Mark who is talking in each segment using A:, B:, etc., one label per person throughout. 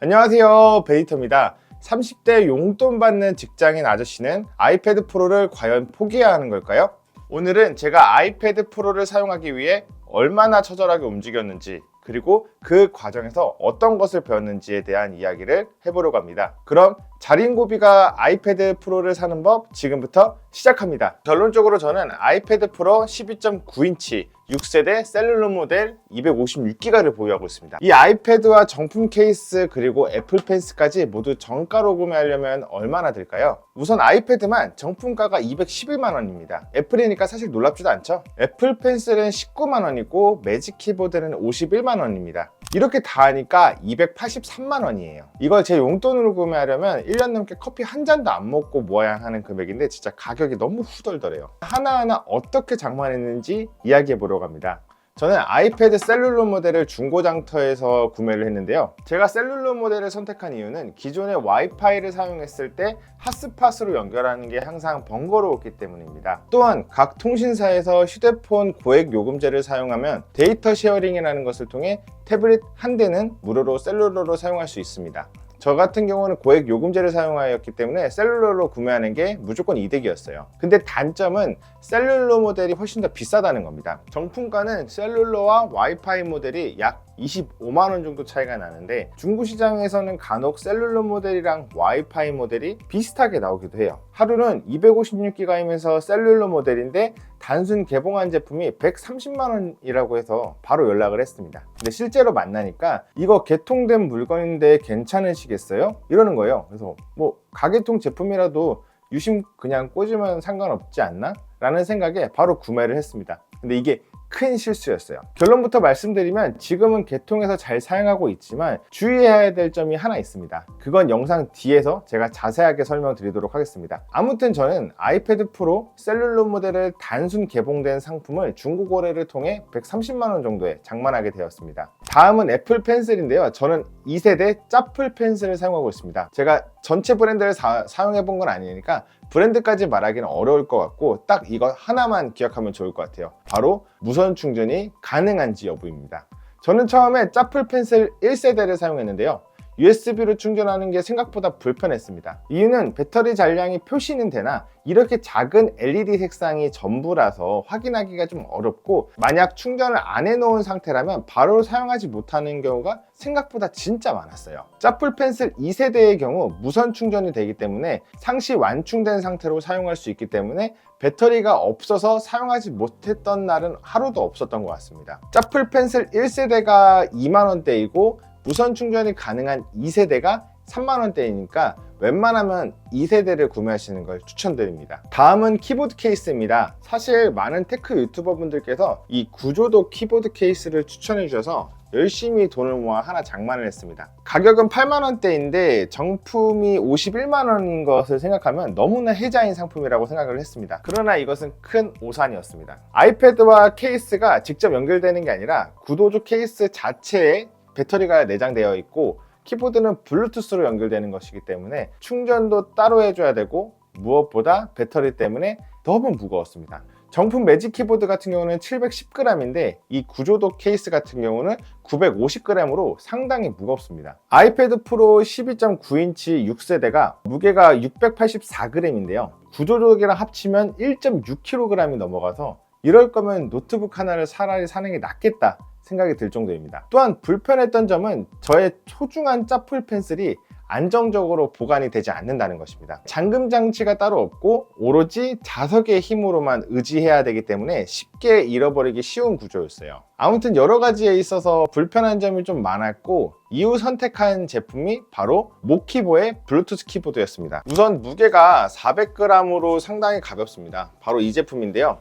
A: 안녕하세요, 베이터입니다. 30대 용돈 받는 직장인 아저씨는 아이패드 프로를 과연 포기해야 하는 걸까요? 오늘은 제가 아이패드 프로를 사용하기 위해 얼마나 처절하게 움직였는지, 그리고 그 과정에서 어떤 것을 배웠는지에 대한 이야기를 해보려고 합니다. 그럼 자린고비가 아이패드 프로를 사는 법 지금부터 시작합니다. 결론적으로 저는 아이패드 프로 12.9인치 6세대 셀룰러 모델 256기가를 보유하고 있습니다. 이 아이패드와 정품 케이스 그리고 애플 펜스까지 모두 정가로 구매하려면 얼마나 들까요? 우선 아이패드만 정품가가 211만 원입니다. 애플이니까 사실 놀랍지도 않죠? 애플 펜슬은 19만 원이고 매직 키보드는 51만 원입니다. 이렇게 다 하니까 283만 원이에요. 이걸 제 용돈으로 구매하려면 1년 넘게 커피 한 잔도 안 먹고 모아야 하는 금액인데 진짜 가격이 너무 후덜덜해요. 하나하나 어떻게 장만했는지 이야기해 보려고 합니다. 저는 아이패드 셀룰러 모델을 중고장터에서 구매를 했는데요. 제가 셀룰러 모델을 선택한 이유는 기존의 와이파이를 사용했을 때 핫스팟으로 연결하는 게 항상 번거로웠기 때문입니다. 또한 각 통신사에서 휴대폰 고액 요금제를 사용하면 데이터 쉐어링이라는 것을 통해 태블릿 한 대는 무료로 셀룰러로 사용할 수 있습니다. 저 같은 경우는 고액 요금제를 사용하였기 때문에 셀룰러로 구매하는 게 무조건 이득이었어요. 근데 단점은 셀룰러 모델이 훨씬 더 비싸다는 겁니다. 정품가는 셀룰러와 와이파이 모델이 약 25만 원 정도 차이가 나는데 중고 시장에서는 간혹 셀룰러 모델이랑 와이파이 모델이 비슷하게 나오기도 해요. 하루는 256기가이면서 셀룰러 모델인데 단순 개봉한 제품이 130만 원이라고 해서 바로 연락을 했습니다. 근데 실제로 만나니까 이거 개통된 물건인데 괜찮으시겠어요? 이러는 거예요. 그래서 뭐 가개통 제품이라도 유심 그냥 꽂으면 상관없지 않나? 라는 생각에 바로 구매를 했습니다. 근데 이게 큰 실수였어요. 결론부터 말씀드리면 지금은 개통해서 잘 사용하고 있지만 주의해야 될 점이 하나 있습니다. 그건 영상 뒤에서 제가 자세하게 설명드리도록 하겠습니다. 아무튼 저는 아이패드 프로 셀룰러 모델을 단순 개봉된 상품을 중고 거래를 통해 130만 원 정도에 장만하게 되었습니다. 다음은 애플 펜슬인데요. 저는 2세대 짜플 펜슬을 사용하고 있습니다. 제가 전체 브랜드를 사용해 본 건 아니니까 브랜드까지 말하기는 어려울 것 같고 딱 이거 하나만 기억하면 좋을 것 같아요. 바로 무선 충전이 가능한지 여부입니다. 저는 처음에 짜플 펜슬 1세대를 사용했는데요. USB로 충전하는 게 생각보다 불편했습니다. 이유는 배터리 잔량이 표시는 되나 이렇게 작은 LED 색상이 전부라서 확인하기가 좀 어렵고 만약 충전을 안 해놓은 상태라면 바로 사용하지 못하는 경우가 생각보다 진짜 많았어요. 짜플 펜슬 2세대의 경우 무선 충전이 되기 때문에 상시 완충된 상태로 사용할 수 있기 때문에 배터리가 없어서 사용하지 못했던 날은 하루도 없었던 것 같습니다. 짜플 펜슬 1세대가 2만 원대이고 무선 충전이 가능한 2세대가 3만 원대이니까 웬만하면 2세대를 구매하시는 걸 추천드립니다. 다음은 키보드 케이스입니다. 사실 많은 테크 유튜버 분들께서 이 구조도 키보드 케이스를 추천해 주셔서 열심히 돈을 모아 하나 장만을 했습니다. 가격은 8만 원대인데 정품이 51만 원인 것을 생각하면 너무나 혜자인 상품이라고 생각을 했습니다. 그러나 이것은 큰 오산이었습니다. 아이패드와 케이스가 직접 연결되는 게 아니라 구도조 케이스 자체에 배터리가 내장되어 있고 키보드는 블루투스로 연결되는 것이기 때문에 충전도 따로 해줘야 되고 무엇보다 배터리 때문에 너무 무거웠습니다. 정품 매직 키보드 같은 경우는 710g인데 이 구조도 케이스 같은 경우는 950g으로 상당히 무겁습니다. 아이패드 프로 12.9인치 6세대가 무게가 684g인데요. 구조조기랑 합치면 1.6kg이 넘어가서 이럴 거면 노트북 하나를 차라리 사는 게 낫겠다 생각이 들 정도입니다. 또한 불편했던 점은 저의 소중한 짜플 펜슬이 안정적으로 보관이 되지 않는다는 것입니다. 잠금 장치가 따로 없고 오로지 자석의 힘으로만 의지해야 되기 때문에 쉽게 잃어버리기 쉬운 구조였어요. 아무튼 여러 가지에 있어서 불편한 점이 좀 많았고 이후 선택한 제품이 바로 모키보의 블루투스 키보드였습니다. 우선 무게가 400g으로 상당히 가볍습니다. 바로 이 제품인데요.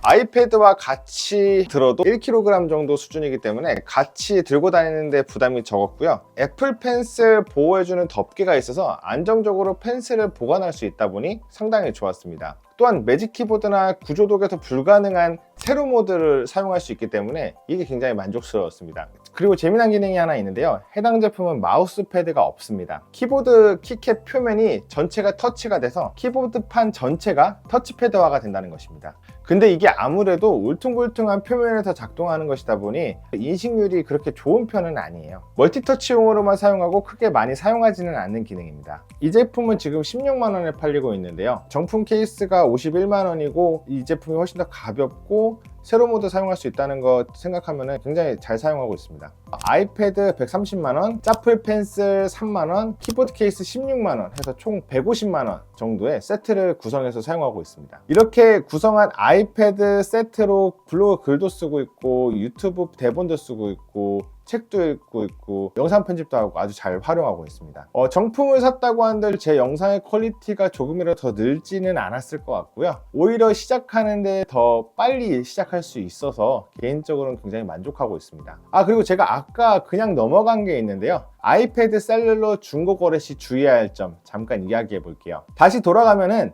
A: 아이패드와 같이 들어도 1kg 정도 수준이기 때문에 같이 들고 다니는데 부담이 적었고요. 애플 펜슬 보호해주는 덮개가 있어서 안정적으로 펜슬을 보관할 수 있다 보니 상당히 좋았습니다. 또한 매직 키보드나 구조독에서 불가능한 세로 모드를 사용할 수 있기 때문에 이게 굉장히 만족스러웠습니다. 그리고 재미난 기능이 하나 있는데요. 해당 제품은 마우스 패드가 없습니다. 키보드 키캡 표면이 전체가 터치가 돼서 키보드판 전체가 터치패드화가 된다는 것입니다. 근데 이게 아무래도 울퉁불퉁한 표면에서 작동하는 것이다 보니 인식률이 그렇게 좋은 편은 아니에요. 멀티터치용으로만 사용하고 크게 많이 사용하지는 않는 기능입니다. 이 제품은 지금 16만 원에 팔리고 있는데요. 정품 케이스가 51만 원이고 이 제품이 훨씬 더 가볍고 세로 모드 사용할 수 있다는 거 생각하면 굉장히 잘 사용하고 있습니다. 아이패드 130만원, 짜플 펜슬 3만원, 키보드 케이스 16만원 해서 총 150만원 정도의 세트를 구성해서 사용하고 있습니다. 이렇게 구성한 아이패드 세트로 블로그 글도 쓰고 있고 유튜브 대본도 쓰고 있고 책도 읽고 있고 영상 편집도 하고 아주 잘 활용하고 있습니다. 정품을 샀다고 한들 제 영상의 퀄리티가 조금이라도 더 늘지는 않았을 것 같고요. 오히려 시작하는데 더 빨리 시작할 수 있어서 개인적으로는 굉장히 만족하고 있습니다. 그리고 제가 아까 그냥 넘어간 게 있는데요. 아이패드 셀룰러 중고 거래 시 주의해야 할 점 잠깐 이야기해 볼게요. 다시 돌아가면은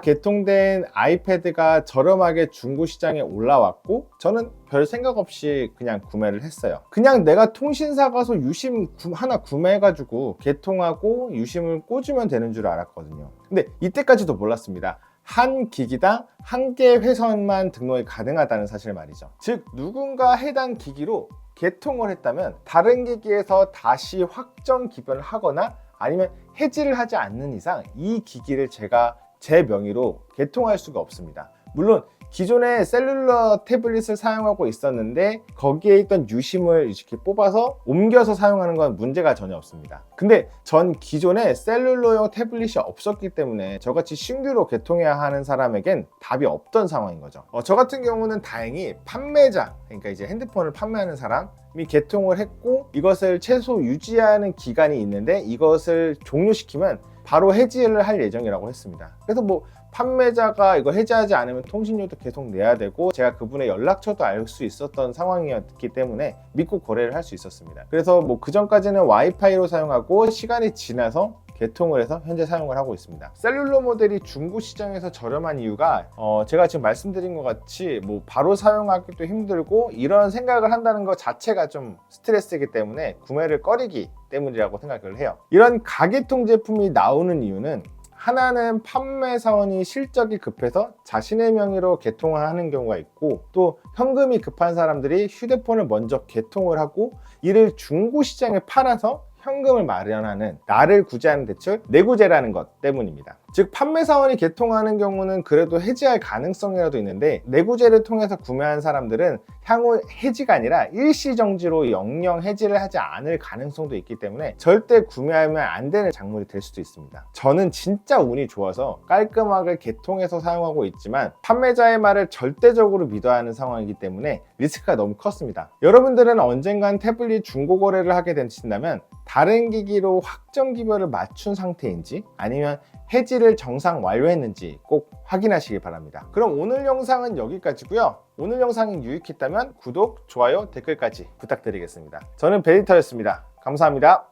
A: 개통된 아이패드가 저렴하게 중고 시장에 올라왔고 저는 별 생각 없이 그냥 구매를 했어요. 그냥 내가 통신사 가서 유심 하나 구매해가지고 개통하고 유심을 꽂으면 되는 줄 알았거든요. 근데 이때까지도 몰랐습니다. 한 기기당 한 개 회선만 등록이 가능하다는 사실 말이죠. 즉 누군가 해당 기기로 개통을 했다면 다른 기기에서 다시 확정 기변을 하거나 아니면 해지를 하지 않는 이상 이 기기를 제가 제 명의로 개통할 수가 없습니다. 물론 기존에 셀룰러 태블릿을 사용하고 있었는데 거기에 있던 유심을 이렇게 뽑아서 옮겨서 사용하는 건 문제가 전혀 없습니다. 근데 전 기존에 셀룰러용 태블릿이 없었기 때문에 저같이 신규로 개통해야 하는 사람에겐 답이 없던 상황인 거죠. 저 같은 경우는 다행히 판매자, 그러니까 이제 핸드폰을 판매하는 사람이 개통을 했고 이것을 최소 유지하는 기간이 있는데 이것을 종료시키면 바로 해지를 할 예정이라고 했습니다. 그래서 뭐 판매자가 이거 해지하지 않으면 통신료도 계속 내야 되고 제가 그분의 연락처도 알 수 있었던 상황이었기 때문에 믿고 거래를 할 수 있었습니다. 그래서 뭐 그전까지는 와이파이로 사용하고 시간이 지나서 개통을 해서 현재 사용을 하고 있습니다. 셀룰러 모델이 중고 시장에서 저렴한 이유가 제가 지금 말씀드린 것 같이 뭐 바로 사용하기도 힘들고 이런 생각을 한다는 것 자체가 좀 스트레스이기 때문에 구매를 꺼리기 때문이라고 생각을 해요. 이런 가계통 제품이 나오는 이유는 하나는 판매 사원이 실적이 급해서 자신의 명의로 개통을 하는 경우가 있고 또 현금이 급한 사람들이 휴대폰을 먼저 개통을 하고 이를 중고 시장에 팔아서 현금을 마련하는 나를 구제하는 대출 내구제라는 것 때문입니다. 즉 판매 사원이 개통하는 경우는 그래도 해지할 가능성이라도 있는데 내구제를 통해서 구매한 사람들은 향후 해지가 아니라 일시정지로 영영 해지를 하지 않을 가능성도 있기 때문에 절대 구매하면 안 되는 작물이 될 수도 있습니다. 저는 진짜 운이 좋아서 깔끔하게 개통해서 사용하고 있지만 판매자의 말을 절대적으로 믿어야 하는 상황이기 때문에 리스크가 너무 컸습니다. 여러분들은 언젠간 태블릿 중고 거래를 하게 되신다면 다른 기기로 확정 기별을 맞춘 상태인지 아니면 해지를 정상 완료했는지 꼭 확인하시기 바랍니다. 그럼 오늘 영상은 여기까지고요. 오늘 영상이 유익했다면 구독, 좋아요, 댓글까지 부탁드리겠습니다. 저는 베리터였습니다. 감사합니다.